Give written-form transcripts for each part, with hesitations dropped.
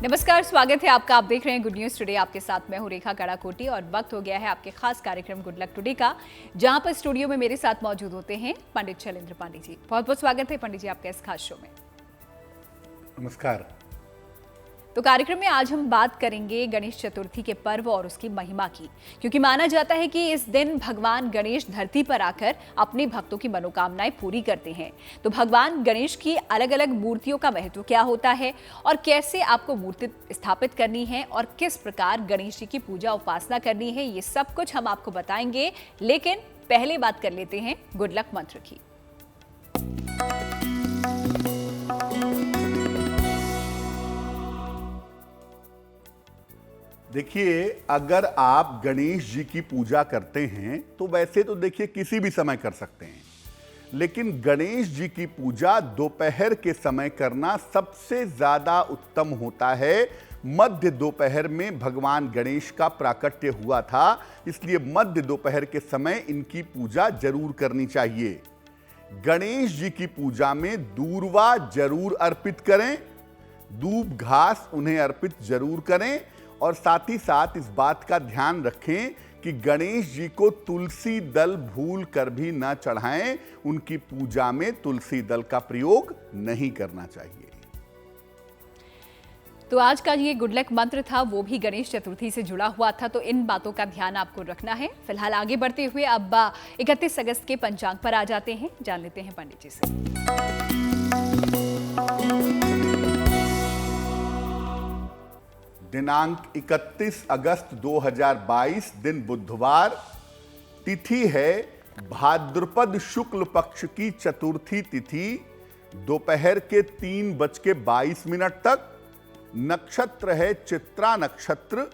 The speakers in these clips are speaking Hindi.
नमस्कार, स्वागत है आपका। आप देख रहे हैं गुड न्यूज टुडे। आपके साथ मैं हूं रेखा कड़ाकोटी और वक्त हो गया है आपके खास कार्यक्रम गुड लक टुडे का, जहां पर स्टूडियो में मेरे साथ मौजूद होते हैं पंडित शैलेंद्र पांडे जी। बहुत बहुत स्वागत है पंडित जी आपका इस खास शो में। नमस्कार। तो कार्यक्रम में आज हम बात करेंगे गणेश चतुर्थी के पर्व और उसकी महिमा की, क्योंकि माना जाता है कि इस दिन भगवान गणेश धरती पर आकर अपने भक्तों की मनोकामनाएं पूरी करते हैं। तो भगवान गणेश की अलग अलग मूर्तियों का महत्व क्या होता है और कैसे आपको मूर्ति स्थापित करनी है और किस प्रकार गणेश जी की पूजा उपासना करनी है, ये सब कुछ हम आपको बताएंगे। लेकिन पहले बात कर लेते हैं गुड लक मंत्र की। देखिए, अगर आप गणेश जी की पूजा करते हैं तो वैसे तो देखिए किसी भी समय कर सकते हैं, लेकिन गणेश जी की पूजा दोपहर के समय करना सबसे ज्यादा उत्तम होता है। मध्य दोपहर में भगवान गणेश का प्राकट्य हुआ था, इसलिए मध्य दोपहर के समय इनकी पूजा जरूर करनी चाहिए। गणेश जी की पूजा में दूर्वा जरूर अर्पित करें, दूब घास उन्हें अर्पित जरूर करें और साथ ही साथ इस बात का ध्यान रखें कि गणेश जी को तुलसी दल भूल कर भी न चढ़ाएं। उनकी पूजा में तुलसी दल का प्रयोग नहीं करना चाहिए। तो आज का ये गुड लक मंत्र था, वो भी गणेश चतुर्थी से जुड़ा हुआ था, तो इन बातों का ध्यान आपको रखना है। फिलहाल आगे बढ़ते हुए अब 31 अगस्त के पंचांग पर आ जाते हैं, जान लेते हैं पंडित जी से। दिनांक 31 अगस्त 2022, दिन बुधवार, तिथि है भाद्रपद शुक्ल पक्ष की चतुर्थी तिथि, दोपहर के 3:22 तक। नक्षत्र है चित्रा नक्षत्र।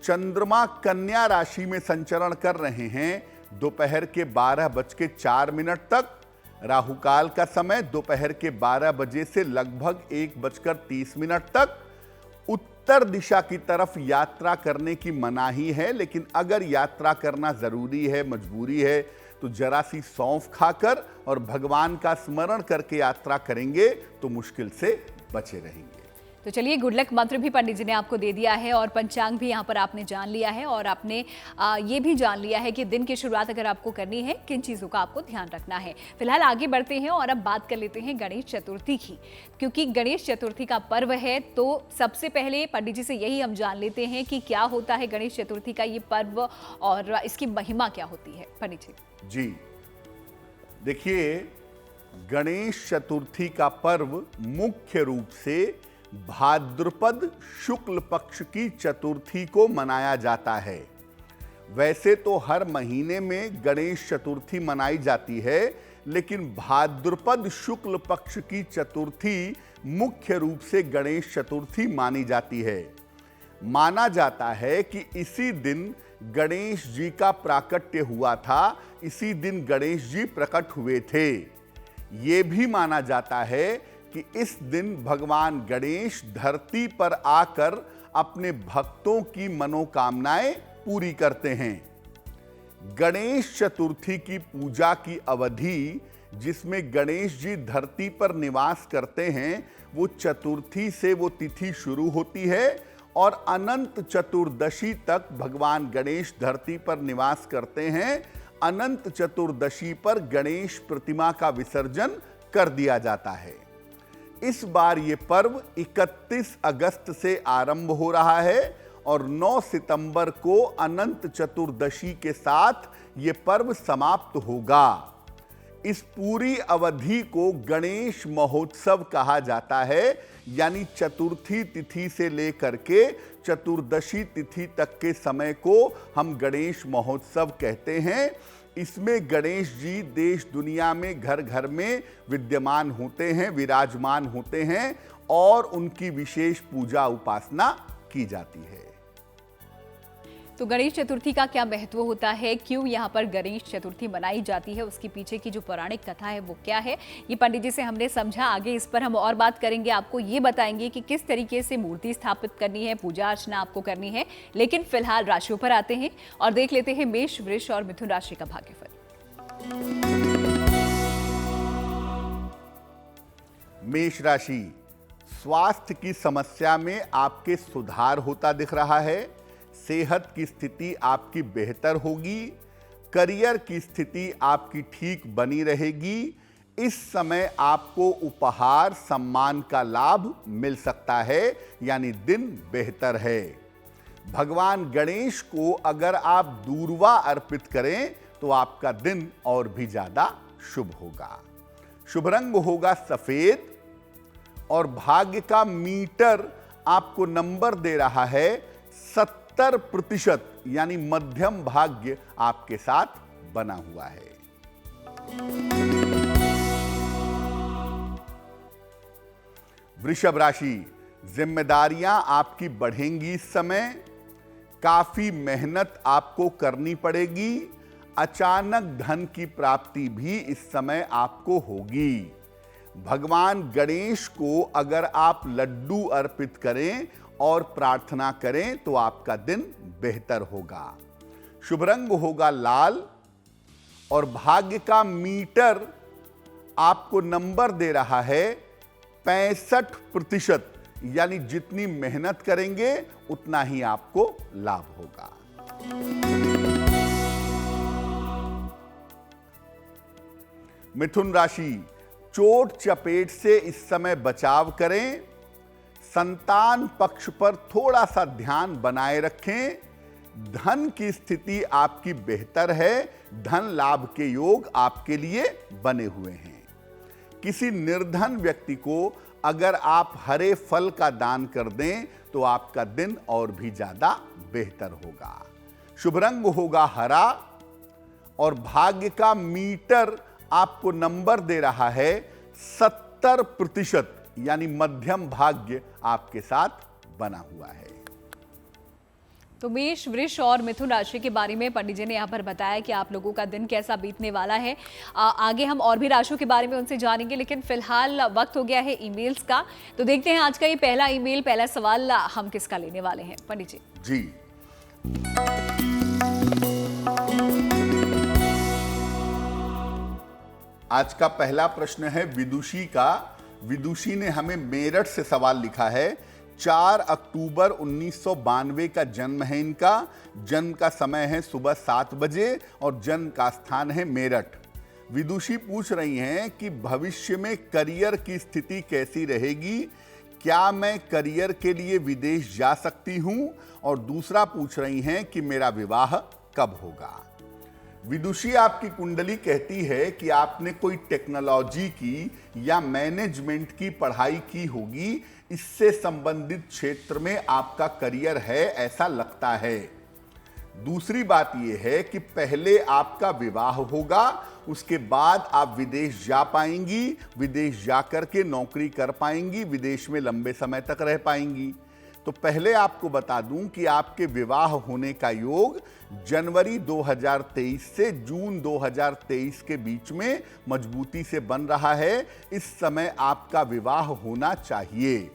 चंद्रमा कन्या राशि में संचरण कर रहे हैं दोपहर के 12:04 तक। राहुकाल का समय दोपहर के 12 बजे से लगभग 1:30 तक। उत्तर दिशा की तरफ यात्रा करने की मनाही है, लेकिन अगर यात्रा करना जरूरी है, मजबूरी है, तो जरा सी सौंफ खाकर और भगवान का स्मरण करके यात्रा करेंगे तो मुश्किल से बचे रहेंगे। तो चलिए, गुड लक मंत्र भी पंडित जी ने आपको दे दिया है और पंचांग भी यहाँ पर आपने जान लिया है और आपने ये भी जान लिया है कि दिन की शुरुआत अगर आपको करनी है किन चीज़ों का आपको ध्यान रखना है। फिलहाल आगे बढ़ते हैं और अब बात कर लेते हैं गणेश चतुर्थी की, क्योंकि गणेश चतुर्थी का पर्व है। तो सबसे पहले पंडित जी से यही हम जान लेते हैं कि क्या होता है गणेश चतुर्थी का ये पर्व और इसकी महिमा क्या होती है। पंडित जी देखिए, गणेश चतुर्थी का पर्व मुख्य रूप से भाद्रपद शुक्ल पक्ष की चतुर्थी को मनाया जाता है। वैसे तो हर महीने में गणेश चतुर्थी मनाई जाती है, लेकिन भाद्रपद शुक्ल पक्ष की चतुर्थी मुख्य रूप से गणेश चतुर्थी मानी जाती है। माना जाता है कि इसी दिन गणेश जी का प्राकट्य हुआ था, इसी दिन गणेश जी प्रकट हुए थे। ये भी माना जाता है कि इस दिन भगवान गणेश धरती पर आकर अपने भक्तों की मनोकामनाएं पूरी करते हैं। गणेश चतुर्थी की पूजा की अवधि, जिसमें गणेश जी धरती पर निवास करते हैं, वो चतुर्थी से वो तिथि शुरू होती है और अनंत चतुर्दशी तक भगवान गणेश धरती पर निवास करते हैं। अनंत चतुर्दशी पर गणेश प्रतिमा का विसर्जन कर दिया जाता है। इस बार ये पर्व 31 अगस्त से आरंभ हो रहा है और 9 सितंबर को अनंत चतुर्दशी के साथ ये पर्व समाप्त होगा। इस पूरी अवधि को गणेश महोत्सव कहा जाता है, यानी चतुर्थी तिथि से लेकर के चतुर्दशी तिथि तक के समय को हम गणेश महोत्सव कहते हैं। इसमें गणेश जी देश दुनिया में घर घर में विद्यमान होते हैं, विराजमान होते हैं और उनकी विशेष पूजा उपासना की जाती है। तो गणेश चतुर्थी का क्या महत्व होता है, क्यों यहाँ पर गणेश चतुर्थी मनाई जाती है, उसके पीछे की जो पौराणिक कथा है वो क्या है, ये पंडित जी से हमने समझा। आगे इस पर हम और बात करेंगे, आपको ये बताएंगे कि किस तरीके से मूर्ति स्थापित करनी है, पूजा अर्चना आपको करनी है। लेकिन फिलहाल राशियों पर आते हैं और देख लेते हैं मेष, वृष और मिथुन राशि का भाग्यफल। मेष राशि, स्वास्थ्य की समस्या में आपके सुधार होता दिख रहा है। सेहत की स्थिति आपकी बेहतर होगी। करियर की स्थिति आपकी ठीक बनी रहेगी। इस समय आपको उपहार सम्मान का लाभ मिल सकता है, यानी दिन बेहतर है। भगवान गणेश को अगर आप दूर्वा अर्पित करें तो आपका दिन और भी ज्यादा शुभ होगा। शुभ रंग होगा सफेद और भाग्य का मीटर आपको नंबर दे रहा है 70%, यानी मध्यम भाग्य आपके साथ बना हुआ है। वृषभ राशि, जिम्मेदारियां आपकी बढ़ेंगी। इस समय काफी मेहनत आपको करनी पड़ेगी। अचानक धन की प्राप्ति भी इस समय आपको होगी। भगवान गणेश को अगर आप लड्डू अर्पित करें और प्रार्थना करें तो आपका दिन बेहतर होगा। शुभ रंग होगा लाल और भाग्य का मीटर आपको नंबर दे रहा है 65%, यानी जितनी मेहनत करेंगे उतना ही आपको लाभ होगा। मिथुन राशि, चोट चपेट से इस समय बचाव करें। संतान पक्ष पर थोड़ा सा ध्यान बनाए रखें। धन की स्थिति आपकी बेहतर है। धन लाभ के योग आपके लिए बने हुए हैं। किसी निर्धन व्यक्ति को अगर आप हरे फल का दान कर दें तो आपका दिन और भी ज्यादा बेहतर होगा। शुभ रंग होगा हरा और भाग्य का मीटर आपको नंबर दे रहा है 70%, यानी मध्यम भाग्य आपके साथ बना हुआ है। तो मेष, वृष और मिथुन राशि के बारे में पंडित जी ने यहाँ पर बताया कि आप लोगों का दिन कैसा बीतने वाला है। आगे हम और भी राशियों के बारे में उनसे जानेंगे, लेकिन फिलहाल वक्त हो गया है ईमेल्स का। तो देखते हैं आज का ये पहला ईमेल, पहला सवाल हम किसका लेने वाले हैं पंडित जी। जी, आज का पहला प्रश्न है विदुषी का। विदुषी ने हमें मेरठ से सवाल लिखा है। 4 अक्टूबर 1992 का जन्म है इनका। जन्म का समय है सुबह 7 बजे और जन्म का स्थान है मेरठ। विदुषी पूछ रही हैं कि भविष्य में करियर की स्थिति कैसी रहेगी, क्या मैं करियर के लिए विदेश जा सकती हूं, और दूसरा पूछ रही हैं कि मेरा विवाह कब होगा। विदुषी, आपकी कुंडली कहती है कि आपने कोई टेक्नोलॉजी की या मैनेजमेंट की पढ़ाई की होगी। इससे संबंधित क्षेत्र में आपका करियर है, ऐसा लगता है। दूसरी बात यह है कि पहले आपका विवाह होगा, उसके बाद आप विदेश जा पाएंगी। विदेश जाकर के नौकरी कर पाएंगी, विदेश में लंबे समय तक रह पाएंगी। तो पहले आपको बता दूं कि आपके विवाह होने का योग जनवरी 2023 से जून 2023 के बीच में मजबूती से बन रहा है। इस समय आपका विवाह होना चाहिए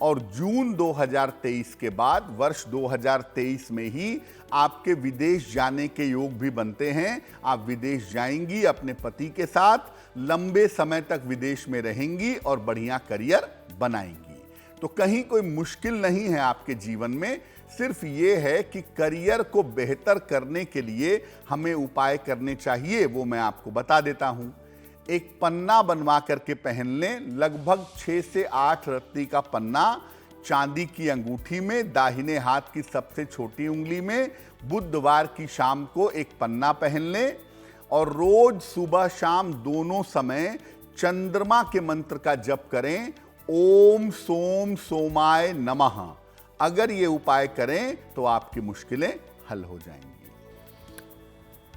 और जून 2023 के बाद वर्ष 2023 में ही आपके विदेश जाने के योग भी बनते हैं। आप विदेश जाएंगी अपने पति के साथ, लंबे समय तक विदेश में रहेंगी और बढ़िया करियर बनाएंगी। तो कहीं कोई मुश्किल नहीं है आपके जीवन में, सिर्फ ये है कि करियर को बेहतर करने के लिए हमें उपाय करने चाहिए। वो मैं आपको बता देता हूं। एक पन्ना बनवा करके पहन लें, लगभग 6 से 8 रत्ती का पन्ना, चांदी की अंगूठी में, दाहिने हाथ की सबसे छोटी उंगली में। बुधवार की शाम को एक पन्ना पहन लें और रोज सुबह शाम दोनों समय चंद्रमा के मंत्र का जप करें, ओम सोम सोमाय नमः। अगर ये उपाय करें तो आपकी मुश्किलें हल हो जाएंगी।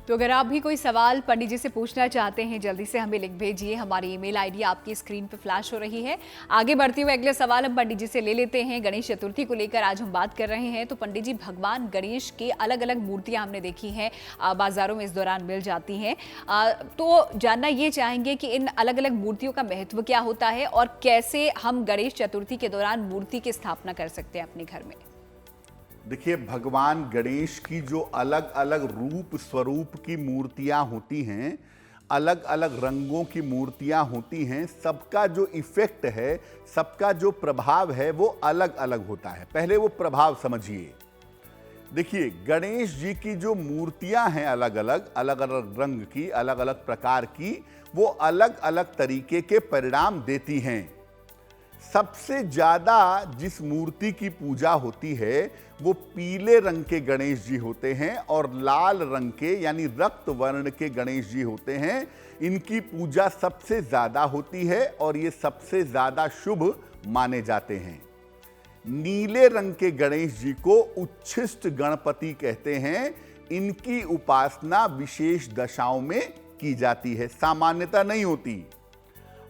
तो अगर आप भी कोई सवाल पंडित जी से पूछना चाहते हैं, जल्दी से हमें लिख भेजिए। हमारी ईमेल आईडी आपकी स्क्रीन पर फ्लैश हो रही है। आगे बढ़ते हुए अगले सवाल हम पंडित जी से ले लेते हैं। गणेश चतुर्थी को लेकर आज हम बात कर रहे हैं। तो पंडित जी, भगवान गणेश की अलग अलग मूर्तियां हमने देखी हैं, बाजारों में इस दौरान मिल जाती हैं। तो जानना ये चाहेंगे कि इन अलग अलग मूर्तियों का महत्व क्या होता है और कैसे हम गणेश चतुर्थी के दौरान मूर्ति की स्थापना कर सकते हैं अपने घर में। देखिए, भगवान गणेश की जो अलग अलग रूप स्वरूप की मूर्तियां होती हैं, अलग अलग रंगों की मूर्तियां होती हैं, सबका जो इफेक्ट है, सबका जो प्रभाव है वो अलग अलग होता है। पहले वो प्रभाव समझिए। देखिए, गणेश जी की जो मूर्तियां हैं अलग अलग रंग की, अलग अलग प्रकार की, वो अलग अलग तरीके के परिणाम देती हैं। सबसे ज्यादा जिस मूर्ति की पूजा होती है वो पीले रंग के गणेश जी होते हैं और लाल रंग के यानी रक्त वर्ण के गणेश जी होते हैं। इनकी पूजा सबसे ज्यादा होती है और ये सबसे ज्यादा शुभ माने जाते हैं। नीले रंग के गणेश जी को उच्छिष्ट गणपति कहते हैं। इनकी उपासना विशेष दशाओं में की जाती है, सामान्यतः नहीं होती।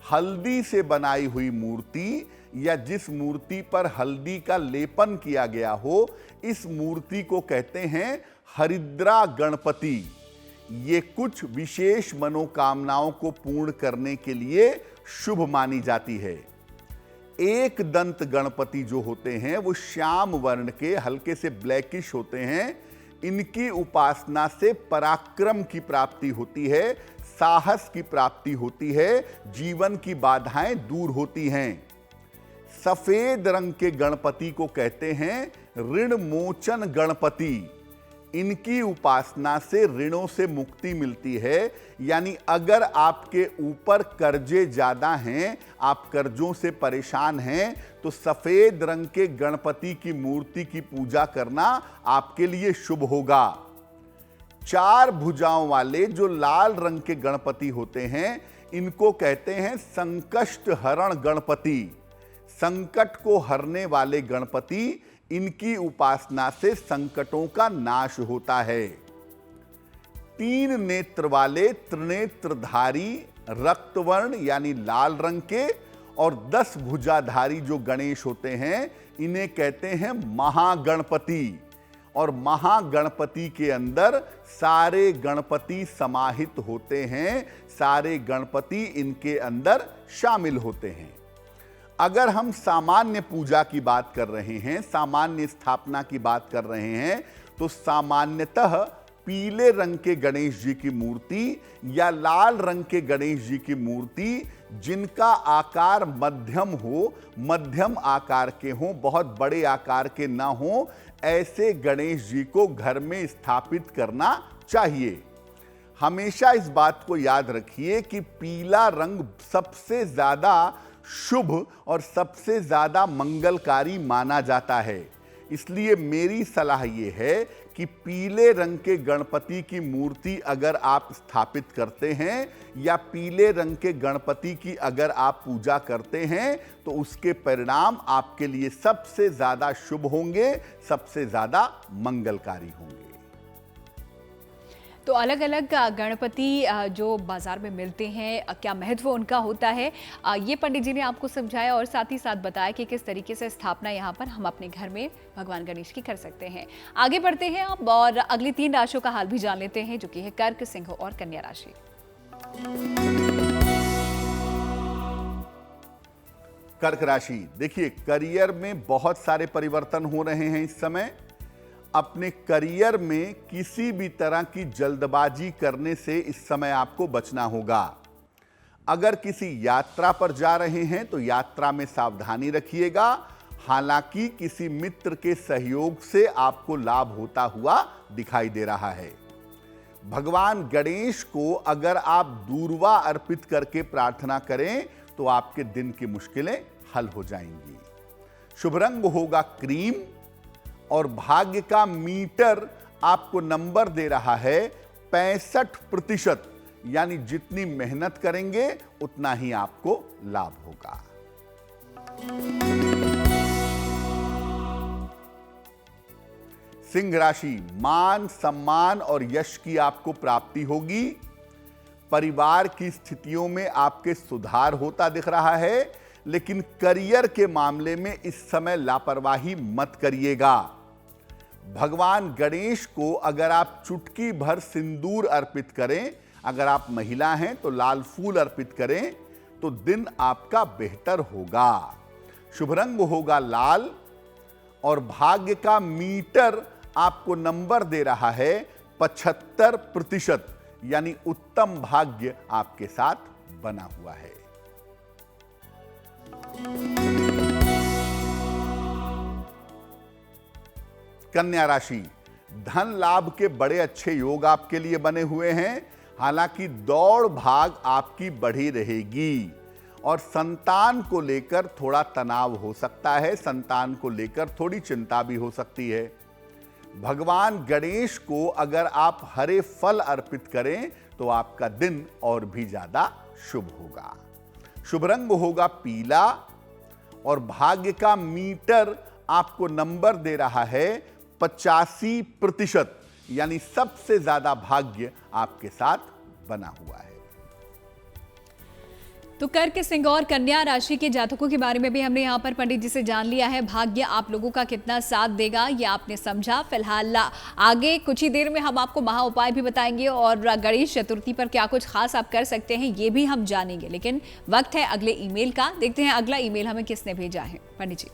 हल्दी से बनाई हुई मूर्ति या जिस मूर्ति पर हल्दी का लेपन किया गया हो, इस मूर्ति को कहते हैं हरिद्रा गणपति। ये कुछ विशेष मनोकामनाओं को पूर्ण करने के लिए शुभ मानी जाती है। एक दंत गणपति जो होते हैं वो श्याम वर्ण के, हल्के से ब्लैकिश होते हैं। इनकी उपासना से पराक्रम की प्राप्ति होती है, साहस की प्राप्ति होती है, जीवन की बाधाएं दूर होती हैं। सफेद रंग के गणपति को कहते हैं ऋण मोचन गणपति। इनकी उपासना से ऋणों से मुक्ति मिलती है, यानी अगर आपके ऊपर कर्जे ज्यादा हैं, आप कर्जों से परेशान हैं, तो सफेद रंग के गणपति की मूर्ति की पूजा करना आपके लिए शुभ होगा। चार भुजाओं वाले जो लाल रंग के गणपति होते हैं, इनको कहते हैं संकष्ट हरण गणपति। संकट को हरने वाले गणपति, इनकी उपासना से संकटों का नाश होता है। तीन नेत्र वाले त्रिनेत्रधारी रक्तवर्ण यानी लाल रंग के और 10 भुजाधारी जो गणेश होते हैं, इन्हें कहते हैं महागणपति। और महागणपति के अंदर सारे गणपति समाहित होते हैं, सारे गणपति इनके अंदर शामिल होते हैं। अगर हम सामान्य पूजा की बात कर रहे हैं, सामान्य स्थापना की बात कर रहे हैं, तो सामान्यतः पीले रंग के गणेश जी की मूर्ति या लाल रंग के गणेश जी की मूर्ति जिनका आकार मध्यम हो, मध्यम आकार के हों, बहुत बड़े आकार के ना हों, ऐसे गणेश जी को घर में स्थापित करना चाहिए। हमेशा इस बात को याद रखिए कि पीला रंग सबसे ज्यादा शुभ और सबसे ज्यादा मंगलकारी माना जाता है। इसलिए मेरी सलाह यह है कि पीले रंग के गणपति की मूर्ति अगर आप स्थापित करते हैं या पीले रंग के गणपति की अगर आप पूजा करते हैं, तो उसके परिणाम आपके लिए सबसे ज्यादा शुभ होंगे, सबसे ज्यादा मंगलकारी होंगे। तो अलग अलग गणपति जो बाजार में मिलते हैं, क्या महत्व उनका होता है, ये पंडित जी ने आपको समझाया और साथ ही साथ बताया कि किस तरीके से स्थापना यहाँ पर हम अपने घर में भगवान गणेश की कर सकते हैं। आगे बढ़ते हैं अब और अगली 3 राशियों का हाल भी जान लेते हैं, जो कि है कर्क, सिंह और कन्या राशि। कर्क राशि, देखिए करियर में बहुत सारे परिवर्तन हो रहे हैं इस समय। अपने करियर में किसी भी तरह की जल्दबाजी करने से इस समय आपको बचना होगा। अगर किसी यात्रा पर जा रहे हैं तो यात्रा में सावधानी रखिएगा। हालांकि किसी मित्र के सहयोग से आपको लाभ होता हुआ दिखाई दे रहा है। भगवान गणेश को अगर आप दूर्वा अर्पित करके प्रार्थना करें तो आपके दिन की मुश्किलें हल हो जाएंगी। शुभ रंग होगा क्रीम और भाग्य का मीटर आपको नंबर दे रहा है 65%, यानी जितनी मेहनत करेंगे उतना ही आपको लाभ होगा। सिंह राशि, मान सम्मान और यश की आपको प्राप्ति होगी। परिवार की स्थितियों में आपके सुधार होता दिख रहा है, लेकिन करियर के मामले में इस समय लापरवाही मत करिएगा। भगवान गणेश को अगर आप चुटकी भर सिंदूर अर्पित करें, अगर आप महिला हैं तो लाल फूल अर्पित करें, तो दिन आपका बेहतर होगा। शुभ रंग होगा लाल और भाग्य का मीटर आपको नंबर दे रहा है 75%, यानी उत्तम भाग्य आपके साथ बना हुआ है। कन्या राशि, धन लाभ के बड़े अच्छे योग आपके लिए बने हुए हैं। हालांकि दौड़ भाग आपकी बढ़ी रहेगी और संतान को लेकर थोड़ा तनाव हो सकता है, संतान को लेकर थोड़ी चिंता भी हो सकती है। भगवान गणेश को अगर आप हरे फल अर्पित करें तो आपका दिन और भी ज्यादा शुभ होगा। शुभ रंग होगा पीला और भाग्य का मीटर आपको नंबर दे रहा है 85%, यानी सबसे ज्यादा भाग्य आपके साथ बना हुआ है। तो कर्क, सिंह और कन्या राशि के जातकों के बारे में भी हमने यहाँ पर पंडित जी से जान लिया है। भाग्य आप लोगों का कितना साथ देगा ये आपने समझा। फिलहाल आगे कुछ ही देर में हम आपको महा उपाय भी बताएंगे और गणेश चतुर्थी पर क्या कुछ खास आप कर सकते हैं ये भी हम जानेंगे। लेकिन वक्त है अगले ईमेल का। देखते हैं अगला ईमेल हमें किसने भेजा है। पंडित जी,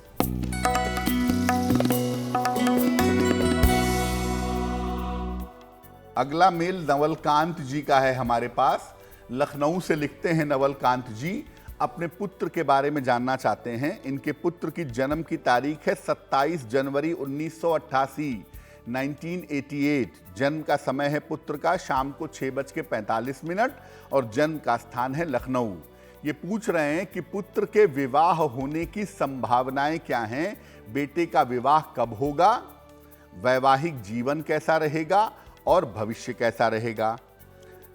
अगला मेल नवलकांत जी का है हमारे पास। लखनऊ से लिखते हैं नवलकांत जी, अपने पुत्र के बारे में जानना चाहते हैं। इनके पुत्र की जन्म की तारीख है 27 जनवरी 1988, 1988। जन्म का समय है पुत्र का शाम को 6:45 और जन्म का स्थान है लखनऊ। ये पूछ रहे हैं कि पुत्र के विवाह होने की संभावनाएं क्या हैं, बेटे का विवाह कब होगा, वैवाहिक जीवन कैसा रहेगा और भविष्य कैसा रहेगा।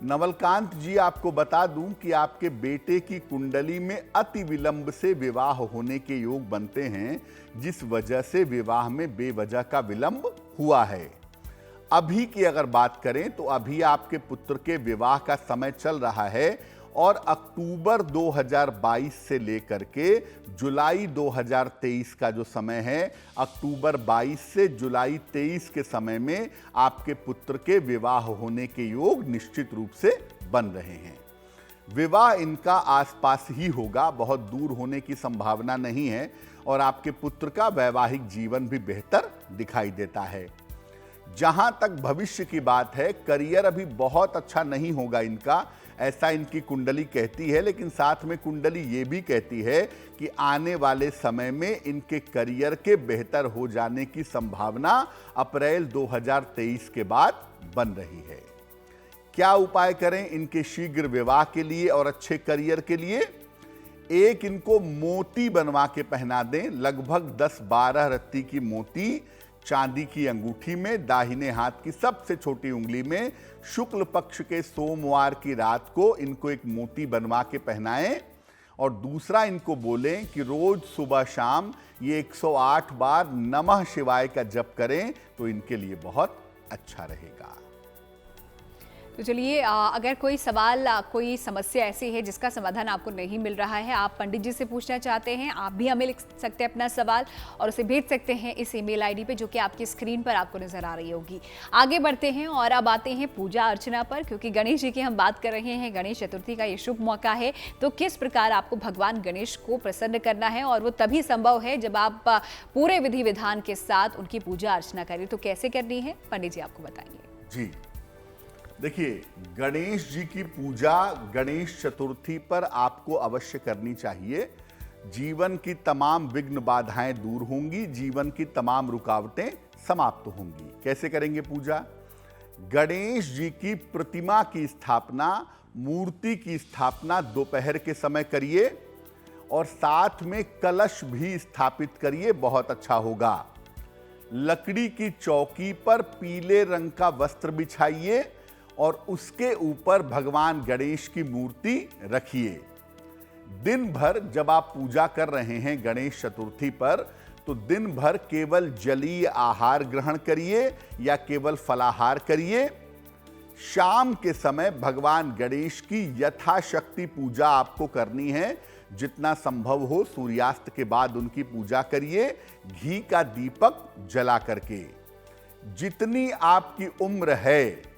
नवलकांत जी, आपको बता दूं कि आपके बेटे की कुंडली में अति विलंब से विवाह होने के योग बनते हैं, जिस वजह से विवाह में बेवजह का विलंब हुआ है। अभी की अगर बात करें तो अभी आपके पुत्र के विवाह का समय चल रहा है और अक्टूबर 2022 से लेकर के जुलाई 2023 का जो समय है, अक्टूबर 22 से जुलाई 23 के समय में आपके पुत्र के विवाह होने के योग निश्चित रूप से बन रहे हैं। विवाह इनका आसपास ही होगा, बहुत दूर होने की संभावना नहीं है और आपके पुत्र का वैवाहिक जीवन भी बेहतर दिखाई देता है। जहां तक भविष्य की बात है, करियर अभी बहुत अच्छा नहीं होगा इनका, ऐसा इनकी कुंडली कहती है। लेकिन साथ में कुंडली ये भी कहती है कि आने वाले समय में इनके करियर के बेहतर हो जाने की संभावना अप्रैल 2023 के बाद बन रही है। क्या उपाय करें इनके शीघ्र विवाह के लिए और अच्छे करियर के लिए? एक, इनको मोती बनवा के पहना दें, लगभग 10-12 रत्ती की मोती चांदी की अंगूठी में, दाहिने हाथ की सबसे छोटी उंगली में। शुक्ल पक्ष के सोमवार की रात को इनको एक मोती बनवा के पहनाएं और दूसरा, इनको बोलें कि रोज सुबह शाम ये 108 बार नमः शिवाय का जप करें तो इनके लिए बहुत अच्छा रहेगा। तो चलिए, अगर कोई सवाल, कोई समस्या ऐसी है जिसका समाधान आपको नहीं मिल रहा है, आप पंडित जी से पूछना चाहते हैं, आप भी हमें लिख सकते हैं अपना सवाल और उसे भेज सकते हैं इस ईमेल आईडी पे जो कि आपकी स्क्रीन पर आपको नजर आ रही होगी। आगे बढ़ते हैं और अब आते हैं पूजा अर्चना पर, क्योंकि गणेश जी की हम बात कर रहे हैं। गणेश चतुर्थी का ये शुभ मौका है, तो किस प्रकार आपको भगवान गणेश को प्रसन्न करना है, और वो तभी संभव है जब आप पूरे विधि विधान के साथ उनकी पूजा अर्चना करें। तो कैसे करनी है, पंडित जी आपको बताएंगे। जी देखिए, गणेश जी की पूजा गणेश चतुर्थी पर आपको अवश्य करनी चाहिए। जीवन की तमाम विघ्न बाधाएं दूर होंगी, जीवन की तमाम रुकावटें समाप्त होंगी। कैसे करेंगे पूजा? गणेश जी की प्रतिमा की स्थापना, मूर्ति की स्थापना दोपहर के समय करिए और साथ में कलश भी स्थापित करिए, बहुत अच्छा होगा। लकड़ी की चौकी पर पीले रंग का वस्त्र बिछाइए और उसके ऊपर भगवान गणेश की मूर्ति रखिए। दिन भर जब आप पूजा कर रहे हैं गणेश चतुर्थी पर, तो दिन भर केवल जलीय आहार ग्रहण करिए या केवल फलाहार करिए। शाम के समय भगवान गणेश की यथाशक्ति पूजा आपको करनी है। जितना संभव हो सूर्यास्त के बाद उनकी पूजा करिए, घी का दीपक जला करके। जितनी आपकी उम्र है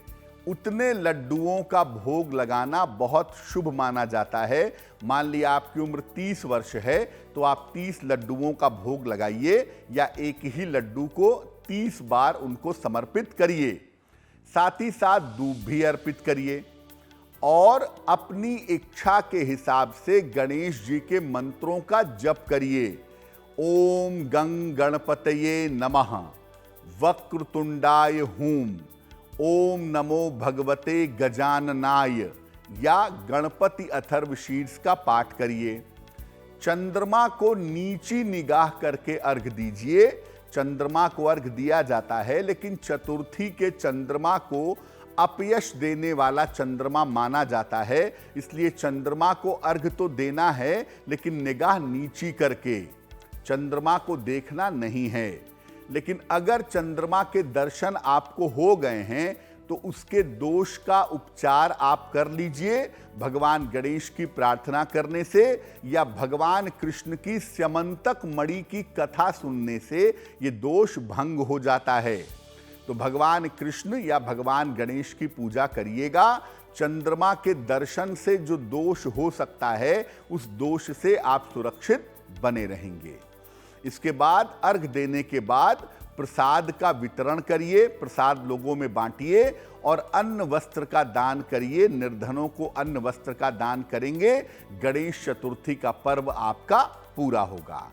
उतने लड्डुओं का भोग लगाना बहुत शुभ माना जाता है। मान लिया आपकी उम्र 30 वर्ष है तो आप 30 लड्डुओं का भोग लगाइए या एक ही लड्डू को 30 बार उनको समर्पित करिए। साथ ही साथ दूब भी अर्पित करिए और अपनी इच्छा के हिसाब से गणेश जी के मंत्रों का जप करिए। ओम गंग गणपतये नमः, वक्रतुंडाय हूम, ओम नमो भगवते गजाननाय या गणपति अथर्वशीर्ष का पाठ करिए। चंद्रमा को नीची निगाह करके अर्घ दीजिए। चंद्रमा को अर्घ दिया जाता है, लेकिन चतुर्थी के चंद्रमा को अपयश देने वाला चंद्रमा माना जाता है, इसलिए चंद्रमा को अर्घ तो देना है, लेकिन निगाह नीची करके। चंद्रमा को देखना नहीं है। लेकिन अगर चंद्रमा के दर्शन आपको हो गए हैं तो उसके दोष का उपचार आप कर लीजिए भगवान गणेश की प्रार्थना करने से, या भगवान कृष्ण की स्यमंतक मणि की कथा सुनने से ये दोष भंग हो जाता है। तो भगवान कृष्ण या भगवान गणेश की पूजा करिएगा। चंद्रमा के दर्शन से जो दोष हो सकता है उस दोष से आप सुरक्षित बने रहेंगे। इसके बाद अर्घ देने के बाद प्रसाद का वितरण करिए, प्रसाद लोगों में बांटिए और अन्न वस्त्र का दान करिए। निर्धनों को अन्न वस्त्र का दान करेंगे, गणेश चतुर्थी का पर्व आपका पूरा होगा।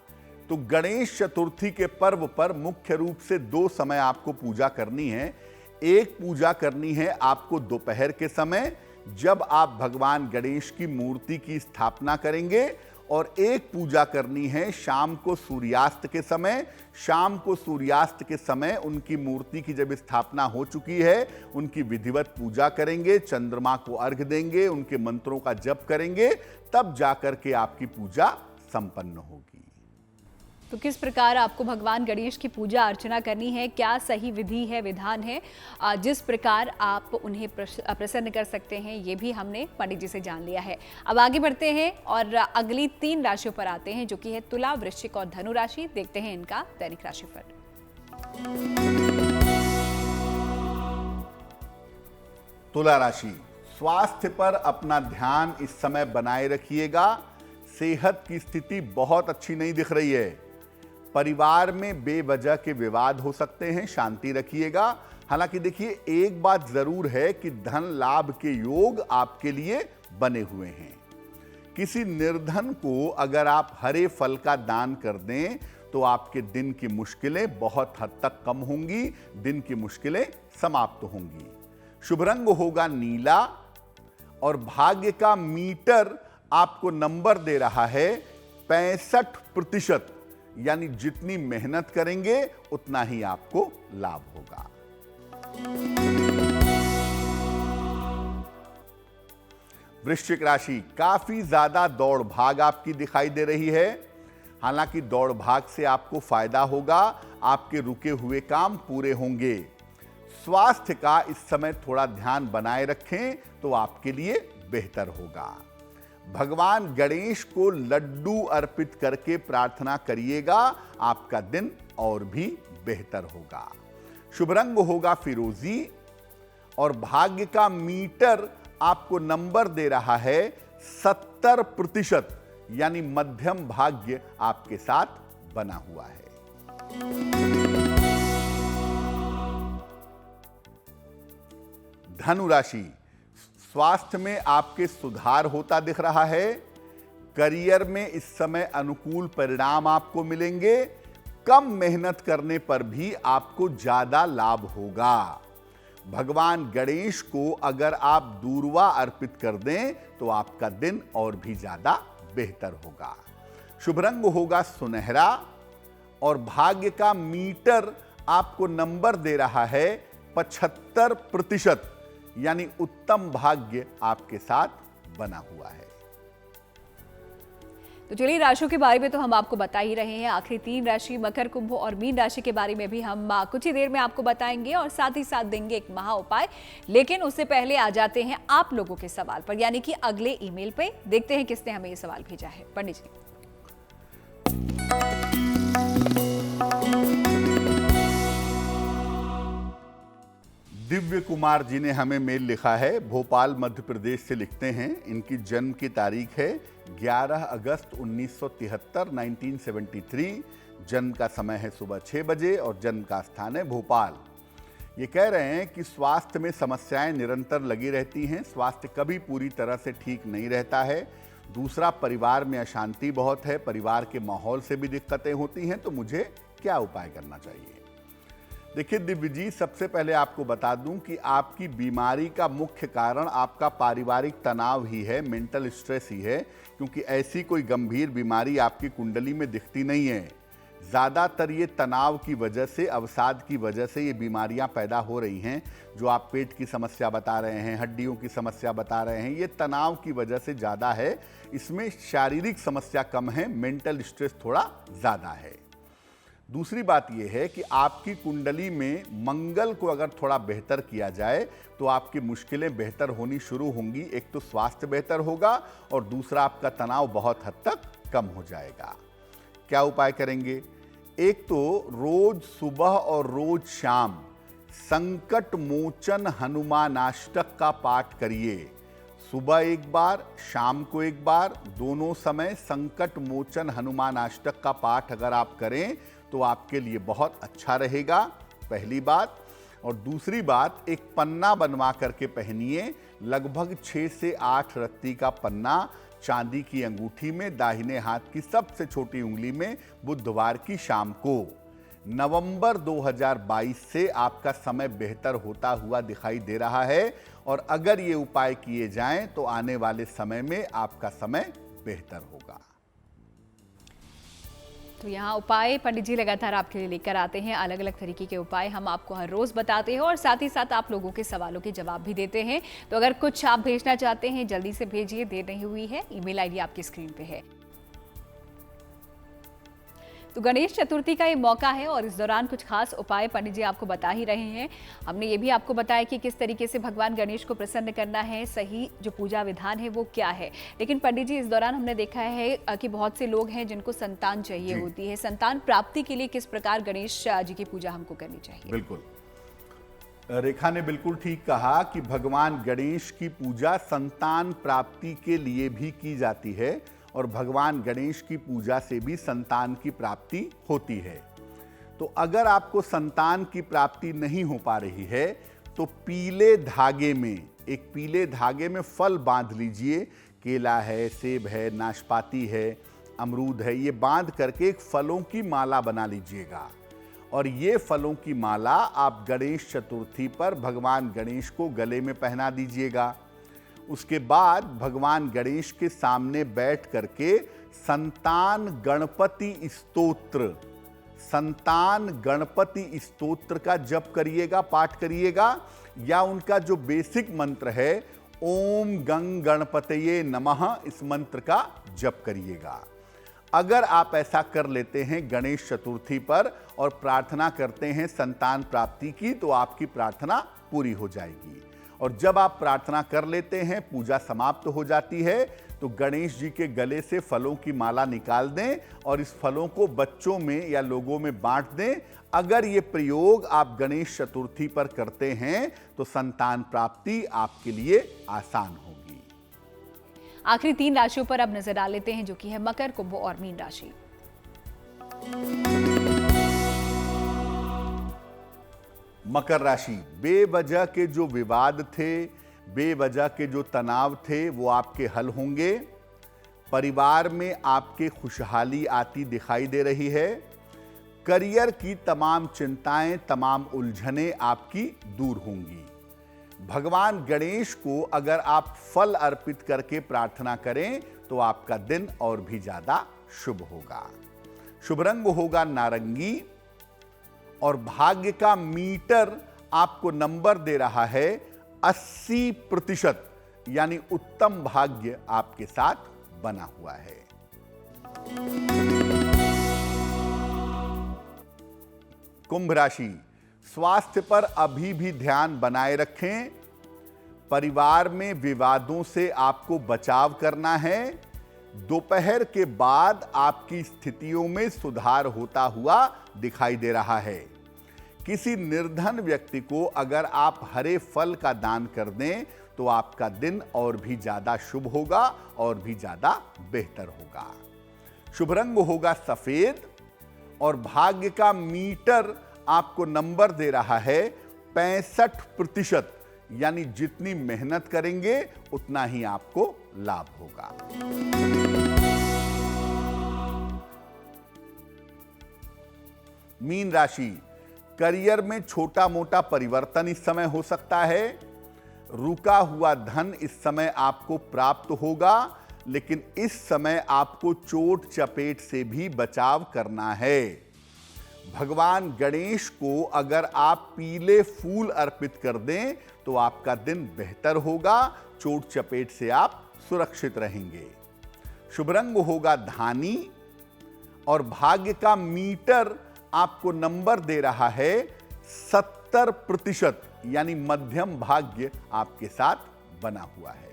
तो गणेश चतुर्थी के पर्व पर मुख्य रूप से दो समय आपको पूजा करनी है। एक पूजा करनी है आपको दोपहर के समय, जब आप भगवान गणेश की मूर्ति की स्थापना करेंगे, और एक पूजा करनी है शाम को सूर्यास्त के समय। शाम को सूर्यास्त के समय उनकी मूर्ति की जब स्थापना हो चुकी है, उनकी विधिवत पूजा करेंगे, चंद्रमा को अर्घ देंगे, उनके मंत्रों का जप करेंगे, तब जाकर के आपकी पूजा संपन्न होगी। तो किस प्रकार आपको भगवान गणेश की पूजा अर्चना करनी है, क्या सही विधि है, विधान है, जिस प्रकार आप उन्हें प्रसन्न कर सकते हैं, ये भी हमने पंडित जी से जान लिया है। अब आगे बढ़ते हैं और अगली 3 राशियों पर आते हैं, जो कि है तुला, वृश्चिक और धनु राशि। देखते हैं इनका दैनिक राशिफल। तुला राशि, स्वास्थ्य पर अपना ध्यान इस समय बनाए रखिएगा। सेहत की स्थिति बहुत अच्छी नहीं दिख रही है। परिवार में बेवजह के विवाद हो सकते हैं, शांति रखिएगा। हालांकि देखिए, एक बात जरूर है कि धन लाभ के योग आपके लिए बने हुए हैं। किसी निर्धन को अगर आप हरे फल का दान कर दें तो आपके दिन की मुश्किलें बहुत हद तक कम होंगी, दिन की मुश्किलें समाप्त होंगी। शुभ रंग होगा नीला और भाग्य का मीटर आपको नंबर दे रहा है 65%, यानी जितनी मेहनत करेंगे उतना ही आपको लाभ होगा। वृश्चिक राशि, काफी ज्यादा दौड़ भाग आपकी दिखाई दे रही है। हालांकि दौड़ भाग से आपको फायदा होगा, आपके रुके हुए काम पूरे होंगे। स्वास्थ्य का इस समय थोड़ा ध्यान बनाए रखें तो आपके लिए बेहतर होगा। भगवान गणेश को लड्डू अर्पित करके प्रार्थना करिएगा, आपका दिन और भी बेहतर होगा। शुभ रंग होगा फिरोजी और भाग्य का मीटर आपको नंबर दे रहा है 70%, यानी मध्यम भाग्य आपके साथ बना हुआ है। धनु राशि, स्वास्थ्य में आपके सुधार होता दिख रहा है। करियर में इस समय अनुकूल परिणाम आपको मिलेंगे। कम मेहनत करने पर भी आपको ज्यादा लाभ होगा। भगवान गणेश को अगर आप दूर्वा अर्पित कर दें तो आपका दिन और भी ज्यादा बेहतर होगा। शुभ रंग होगा सुनहरा और भाग्य का मीटर आपको नंबर दे रहा है 75%, यानी उत्तम भाग्य आपके साथ बना हुआ है। तो चलिए, राशियों के बारे में तो हम आपको बता ही रहे हैं। आखिरी 3 राशि मकर, कुंभ और मीन राशि के बारे में भी हम कुछ ही देर में आपको बताएंगे और साथ ही साथ देंगे एक महा उपाय। लेकिन उससे पहले आ जाते हैं आप लोगों के सवाल पर, यानी कि अगले ईमेल पे। देखते हैं किसने हमें ये सवाल भेजा है। पंडित जी, दिव्य कुमार जी ने हमें मेल लिखा है, भोपाल मध्य प्रदेश से लिखते हैं। इनकी जन्म की तारीख है 11 अगस्त 1973, 1973। जन्म का समय है सुबह 6 बजे और जन्म का स्थान है भोपाल। ये कह रहे हैं कि स्वास्थ्य में समस्याएं निरंतर लगी रहती हैं, स्वास्थ्य कभी पूरी तरह से ठीक नहीं रहता है। दूसरा, परिवार में अशांति बहुत है, परिवार के माहौल से भी दिक्कतें होती हैं, तो मुझे क्या उपाय करना चाहिए? देखिए दिव्य जी, सबसे पहले आपको बता दूं कि आपकी बीमारी का मुख्य कारण आपका पारिवारिक तनाव ही है, मेंटल स्ट्रेस ही है, क्योंकि ऐसी कोई गंभीर बीमारी आपकी कुंडली में दिखती नहीं है। ज़्यादातर ये तनाव की वजह से, अवसाद की वजह से ये बीमारियां पैदा हो रही हैं। जो आप पेट की समस्या बता रहे हैं, हड्डियों की समस्या बता रहे हैं, ये तनाव की वजह से ज़्यादा है। इसमें शारीरिक समस्या कम है, मेंटल स्ट्रेस थोड़ा ज़्यादा है। दूसरी बात यह है कि आपकी कुंडली में मंगल को अगर थोड़ा बेहतर किया जाए तो आपकी मुश्किलें बेहतर होनी शुरू होंगी। एक तो स्वास्थ्य बेहतर होगा और दूसरा आपका तनाव बहुत हद तक कम हो जाएगा। क्या उपाय करेंगे? एक तो रोज सुबह और रोज शाम संकट मोचन हनुमानाष्टक का पाठ करिए। सुबह एक बार, शाम को एक बार, दोनों समय संकट मोचन हनुमानाष्टक का पाठ अगर आप करें तो आपके लिए बहुत अच्छा रहेगा, पहली बात। और दूसरी बात, एक पन्ना बनवा करके पहनिए, लगभग 6 से 8 रत्ती का पन्ना, चांदी की अंगूठी में, दाहिने हाथ की सबसे छोटी उंगली में, बुधवार की शाम को। नवंबर 2022 से आपका समय बेहतर होता हुआ दिखाई दे रहा है और अगर ये उपाय किए जाएं तो आने वाले समय में आपका समय बेहतर होगा। तो यहाँ उपाय पंडित जी लगातार आपके लिए लेकर आते हैं, अलग अलग तरीके के उपाय हम आपको हर रोज बताते हैं और साथ ही साथ आप लोगों के सवालों के जवाब भी देते हैं। तो अगर कुछ आप भेजना चाहते हैं जल्दी से भेजिए, देर नहीं हुई है, ईमेल आईडी आपकी स्क्रीन पे है। तो गणेश चतुर्थी का ये मौका है और इस दौरान कुछ खास उपाय पंडित जी आपको बता ही रहे हैं। हमने ये भी आपको बताया कि किस तरीके से भगवान गणेश को प्रसन्न करना है, सही जो पूजा विधान है वो क्या है। लेकिन पंडित जी, इस दौरान हमने देखा है कि बहुत से लोग हैं जिनको संतान चाहिए होती है। संतान प्राप्ति के लिए किस प्रकार गणेश जी की पूजा हमको करनी चाहिए? बिल्कुल, रेखा ने बिल्कुल ठीक कहा कि भगवान गणेश की पूजा संतान प्राप्ति के लिए भी की जाती है और भगवान गणेश की पूजा से भी संतान की प्राप्ति होती है। तो अगर आपको संतान की प्राप्ति नहीं हो पा रही है तो पीले धागे में, एक पीले धागे में फल बांध लीजिए। केला है, सेब है, नाशपाती है, अमरूद है, ये बांध करके एक फलों की माला बना लीजिएगा और ये फलों की माला आप गणेश चतुर्थी पर भगवान गणेश को गले में पहना दीजिएगा। उसके बाद भगवान गणेश के सामने बैठ करके संतान गणपति स्तोत्र का जप करिएगा, पाठ करिएगा, या उनका जो बेसिक मंत्र है ओम गंग गणपतये नमः, इस मंत्र का जप करिएगा। अगर आप ऐसा कर लेते हैं गणेश चतुर्थी पर और प्रार्थना करते हैं संतान प्राप्ति की, तो आपकी प्रार्थना पूरी हो जाएगी। और जब आप प्रार्थना कर लेते हैं, पूजा समाप्त हो जाती है, तो गणेश जी के गले से फलों की माला निकाल दें और इस फलों को बच्चों में या लोगों में बांट दें। अगर ये प्रयोग आप गणेश चतुर्थी पर करते हैं तो संतान प्राप्ति आपके लिए आसान होगी। आखिरी 3 राशियों पर अब नजर डाल लेते हैं, जो कि है मकर, कुंभ और मीन राशि। मकर राशि, बेवजह के जो विवाद थे, बेवजह के जो तनाव थे, वो आपके हल होंगे। परिवार में आपके खुशहाली आती दिखाई दे रही है। करियर की तमाम चिंताएं, तमाम उलझनें आपकी दूर होंगी। भगवान गणेश को अगर आप फल अर्पित करके प्रार्थना करें तो आपका दिन और भी ज्यादा शुभ होगा। शुभ रंग होगा नारंगी और भाग्य का मीटर आपको नंबर दे रहा है 80%, यानी उत्तम भाग्य आपके साथ बना हुआ है। कुंभ राशि, स्वास्थ्य पर अभी भी ध्यान बनाए रखें। परिवार में विवादों से आपको बचाव करना है। दोपहर के बाद आपकी स्थितियों में सुधार होता हुआ दिखाई दे रहा है। किसी निर्धन व्यक्ति को अगर आप हरे फल का दान कर दें तो आपका दिन और भी ज्यादा शुभ होगा और भी ज्यादा बेहतर होगा। शुभ रंग होगा सफेद और भाग्य का मीटर आपको नंबर दे रहा है 65% यानी जितनी मेहनत करेंगे उतना ही आपको लाभ होगा। मीन राशि, करियर में छोटा मोटा परिवर्तन इस समय हो सकता है। रुका हुआ धन इस समय आपको प्राप्त होगा, लेकिन इस समय आपको चोट चपेट से भी बचाव करना है। भगवान गणेश को अगर आप पीले फूल अर्पित कर दें तो आपका दिन बेहतर होगा, चोट चपेट से आप सुरक्षित रहेंगे। शुभ रंग होगा धानी और भाग्य का मीटर आपको नंबर दे रहा है 70%, यानी मध्यम भाग्य आपके साथ बना हुआ है।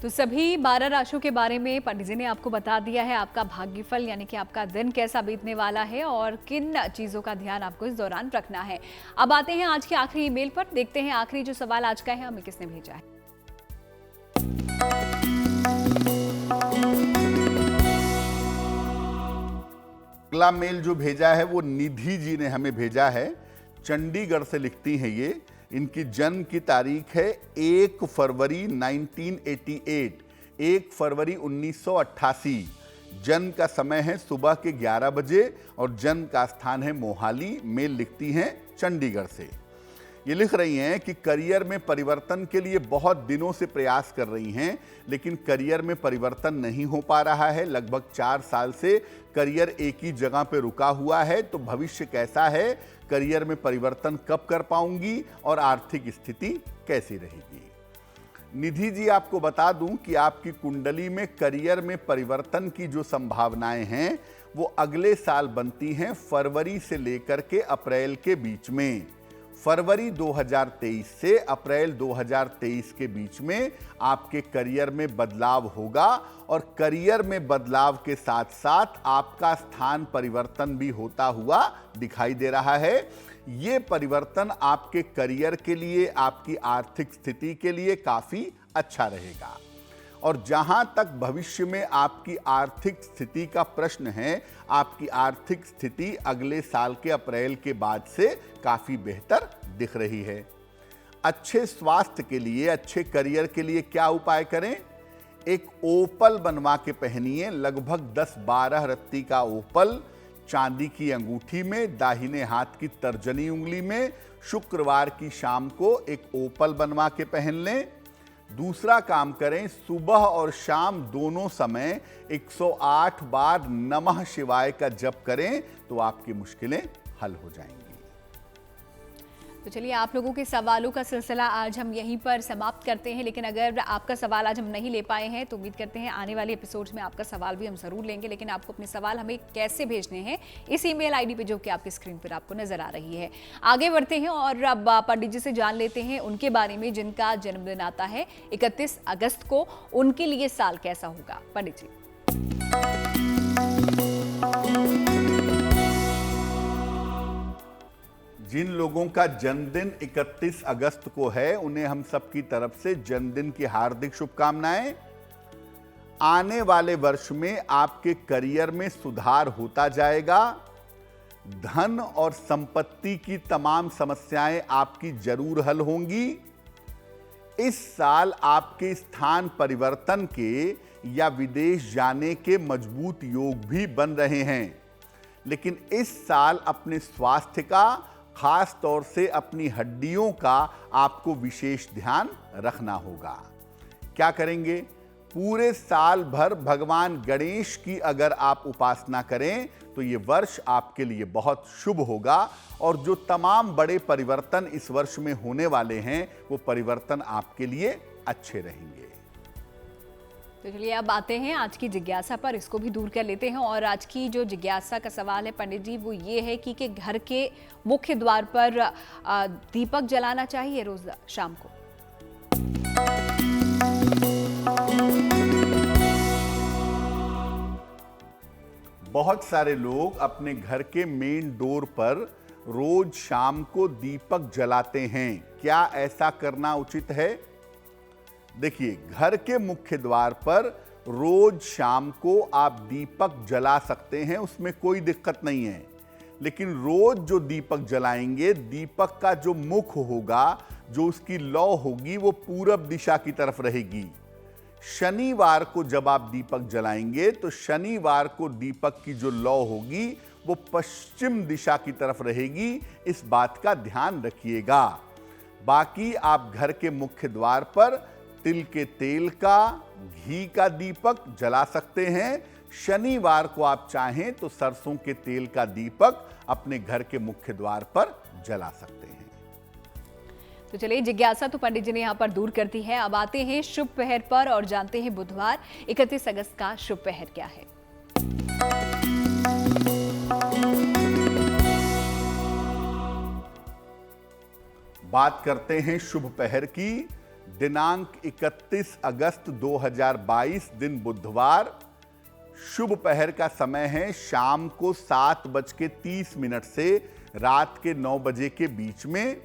तो सभी 12 राशियों के बारे में पंडित जी ने आपको बता दिया है, आपका भाग्यफल यानी कि आपका दिन कैसा बीतने वाला है और किन चीजों का ध्यान आपको इस दौरान रखना है। अब आते हैं आज के आखिरी ईमेल पर, देखते हैं आखिरी जो सवाल आज का है हमें किसने भेजा है। अगला मेल जो भेजा है वो निधि जी ने हमें भेजा है, चंडीगढ़ से लिखती हैं ये। इनकी जन्म की तारीख है 1 फरवरी 1988, 1 फरवरी 1988। जन्म का समय है सुबह के 11 बजे और जन्म का स्थान है मोहाली। मेल लिखती हैं चंडीगढ़ से। ये लिख रही हैं कि करियर में परिवर्तन के लिए बहुत दिनों से प्रयास कर रही हैं, लेकिन करियर में परिवर्तन नहीं हो पा रहा है। लगभग 4 साल से करियर एक ही जगह पे रुका हुआ है। तो भविष्य कैसा है, करियर में परिवर्तन कब कर पाऊंगी और आर्थिक स्थिति कैसी रहेगी। निधि जी, आपको बता दूं कि आपकी कुंडली में करियर में परिवर्तन की जो संभावनाएं हैं वो अगले साल बनती हैं, फरवरी से लेकर के अप्रैल के बीच में। फरवरी 2023 से अप्रैल 2023 के बीच में आपके करियर में बदलाव होगा और करियर में बदलाव के साथ साथ आपका स्थान परिवर्तन भी होता हुआ दिखाई दे रहा है। ये परिवर्तन आपके करियर के लिए, आपकी आर्थिक स्थिति के लिए काफी अच्छा रहेगा। और जहां तक भविष्य में आपकी आर्थिक स्थिति का प्रश्न है, आपकी आर्थिक स्थिति अगले साल के अप्रैल के बाद से काफी बेहतर दिख रही है। अच्छे स्वास्थ्य के लिए, अच्छे करियर के लिए क्या उपाय करें? एक ओपल बनवा के पहनिए, लगभग 10-12 रत्ती का ओपल चांदी की अंगूठी में, दाहिने हाथ की तर्जनी उंगली में। शुक्रवार की शाम को एक ओपल बनवा के पहन लें। दूसरा काम करें, सुबह और शाम दोनों समय 108 बार नमः शिवाय का जप करें तो आपकी मुश्किलें हल हो जाएंगी। तो चलिए, आप लोगों के सवालों का सिलसिला आज हम यहीं पर समाप्त करते हैं। लेकिन अगर आपका सवाल आज हम नहीं ले पाए हैं तो उम्मीद करते हैं आने वाले एपिसोड्स में आपका सवाल भी हम जरूर लेंगे। लेकिन आपको अपने सवाल हमें कैसे भेजने हैं, इस ईमेल आईडी पे जो कि आपकी स्क्रीन पर आपको नजर आ रही है। आगे बढ़ते हैं और अब पंडित जी से जान लेते हैं उनके बारे में जिनका जन्मदिन आता है 31 अगस्त को। उनके लिए साल कैसा होगा, पंडित जी? जिन लोगों का जन्मदिन 31 अगस्त को है उन्हें हम सबकी तरफ से जन्मदिन की हार्दिक शुभकामनाएं। आने वाले वर्ष में आपके करियर में सुधार होता जाएगा। धन और संपत्ति की तमाम समस्याएं आपकी जरूर हल होंगी। इस साल आपके स्थान परिवर्तन के या विदेश जाने के मजबूत योग भी बन रहे हैं। लेकिन इस साल अपने स्वास्थ्य का, खास तौर से अपनी हड्डियों का आपको विशेष ध्यान रखना होगा। क्या करेंगे? पूरे साल भर भगवान गणेश की अगर आप उपासना करें तो ये वर्ष आपके लिए बहुत शुभ होगा और जो तमाम बड़े परिवर्तन इस वर्ष में होने वाले हैं वो परिवर्तन आपके लिए अच्छे रहेंगे। तो चलिए, अब आते हैं आज की जिज्ञासा पर, इसको भी दूर कर लेते हैं। और आज की जो जिज्ञासा का सवाल है पंडित जी वो ये है कि घर के मुख्य द्वार पर दीपक जलाना चाहिए रोज शाम को? बहुत सारे लोग अपने घर के मेन डोर पर रोज शाम को दीपक जलाते हैं। क्या ऐसा करना उचित है? देखिए, घर के मुख्य द्वार पर रोज शाम को आप दीपक जला सकते हैं, उसमें कोई दिक्कत नहीं है। लेकिन रोज जो दीपक जलाएंगे, दीपक का जो मुख होगा, जो उसकी लौ होगी, वो पूरब दिशा की तरफ रहेगी। शनिवार को जब आप दीपक जलाएंगे तो शनिवार को दीपक की जो लौ होगी वो पश्चिम दिशा की तरफ रहेगी। इस बात का ध्यान रखिएगा। बाकी आप घर के मुख्य द्वार पर तिल के तेल का, घी का दीपक जला सकते हैं। शनिवार को आप चाहें तो सरसों के तेल का दीपक अपने घर के मुख्य द्वार पर जला सकते हैं। तो चलिए, जिज्ञासा तो पंडित जी ने यहाँ पर दूर कर दी है। अब आते हैं शुभ पहर पर और जानते हैं बुधवार 31 अगस्त का शुभ पहर क्या है। बात करते हैं शुभ पहर की। दिनांक 31 अगस्त 2022 दिन बुधवार। शुभ पहर का समय है शाम को 7:30 से रात के 9 बजे के बीच में।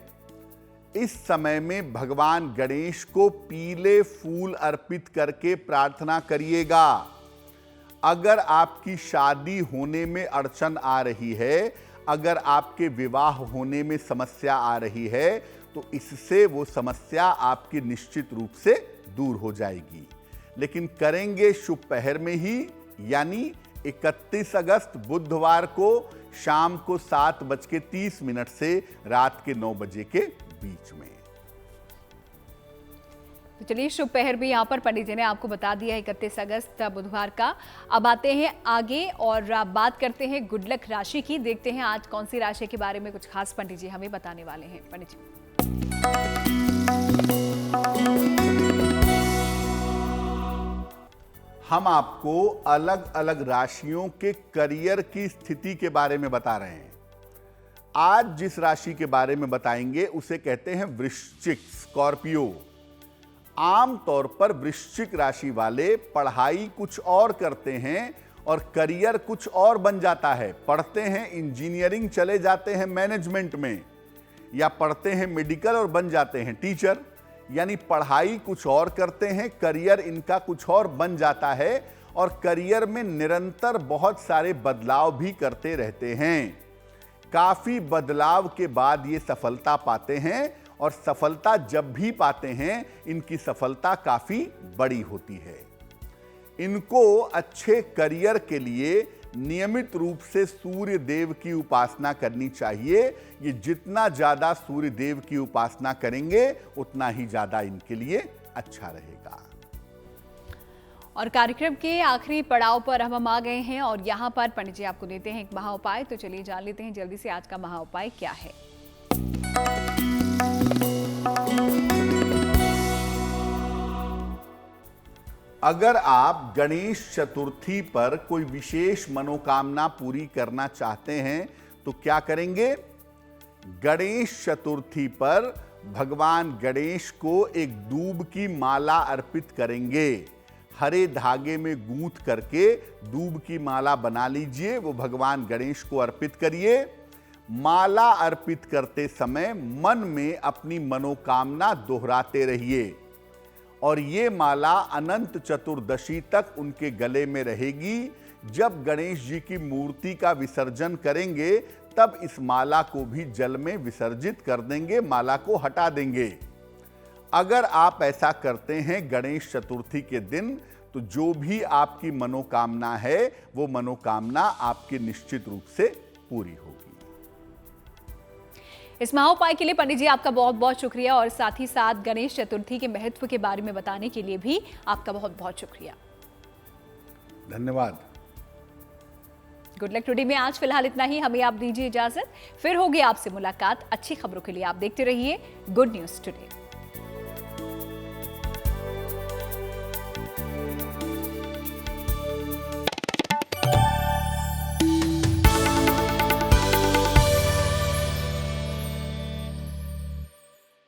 इस समय में भगवान गणेश को पीले फूल अर्पित करके प्रार्थना करिएगा। अगर आपकी शादी होने में अड़चन आ रही है, अगर आपके विवाह होने में समस्या आ रही है, तो इससे वो समस्या आपकी निश्चित रूप से दूर हो जाएगी। लेकिन करेंगे शुभ पहर में ही, यानी 31 अगस्त बुधवार को शाम को 7:30 से रात के 9 बजे के बीच में। तो चलिए, शुभ पहर भी यहाँ पर पंडित जी ने आपको बता दिया है 31 अगस्त बुधवार का। अब आते हैं आगे और बात करते हैं गुड लक राशि की। देखते हैं आज कौन सी राशि के बारे में कुछ खास पंडित जी हमें बताने वाले हैं। पंडित जी, हम आपको अलग अलग राशियों के करियर की स्थिति के बारे में बता रहे हैं। आज जिस राशि के बारे में बताएंगे उसे कहते हैं वृश्चिक, स्कॉर्पियो। आम तौर पर वृश्चिक राशि वाले पढ़ाई कुछ और करते हैं और करियर कुछ और बन जाता है। पढ़ते हैं इंजीनियरिंग, चले जाते हैं मैनेजमेंट में, या पढ़ते हैं मेडिकल और बन जाते हैं टीचर। यानी पढ़ाई कुछ और करते हैं, करियर इनका कुछ और बन जाता है, और करियर में निरंतर बहुत सारे बदलाव भी करते रहते हैं। काफी बदलाव के बाद ये सफलता पाते हैं, और सफलता जब भी पाते हैं इनकी सफलता काफी बड़ी होती है। इनको अच्छे करियर के लिए नियमित रूप से सूर्य देव की उपासना करनी चाहिए। ये जितना ज्यादा सूर्य देव की उपासना करेंगे उतना ही ज्यादा इनके लिए अच्छा रहेगा। और कार्यक्रम के आखिरी पड़ाव पर हम आ गए हैं और यहाँ पर पंडित जी आपको देते हैं एक महा उपाय। तो चलिए जान लेते हैं जल्दी से आज का महा उपाय क्या है। अगर आप गणेश चतुर्थी पर कोई विशेष मनोकामना पूरी करना चाहते हैं तो क्या करेंगे? गणेश चतुर्थी पर भगवान गणेश को एक दूब की माला अर्पित करेंगे। हरे धागे में गूंथ करके दूब की माला बना लीजिए, वो भगवान गणेश को अर्पित करिए। माला अर्पित करते समय मन में अपनी मनोकामना दोहराते रहिए, और ये माला अनंत चतुर्दशी तक उनके गले में रहेगी। जब गणेश जी की मूर्ति का विसर्जन करेंगे तब इस माला को भी जल में विसर्जित कर देंगे, माला को हटा देंगे। अगर आप ऐसा करते हैं गणेश चतुर्थी के दिन, तो जो भी आपकी मनोकामना है वो मनोकामना आपकी निश्चित रूप से पूरी होगी। इस महाउपाय के लिए पंडित जी आपका बहुत बहुत शुक्रिया, और साथ ही साथ गणेश चतुर्थी के महत्व के बारे में बताने के लिए भी आपका बहुत बहुत शुक्रिया। धन्यवाद। गुड लक टुडे में आज फिलहाल इतना ही। हमें आप दीजिए इजाजत, फिर होगी आपसे मुलाकात अच्छी खबरों के लिए। आप देखते रहिए गुड न्यूज टुडे।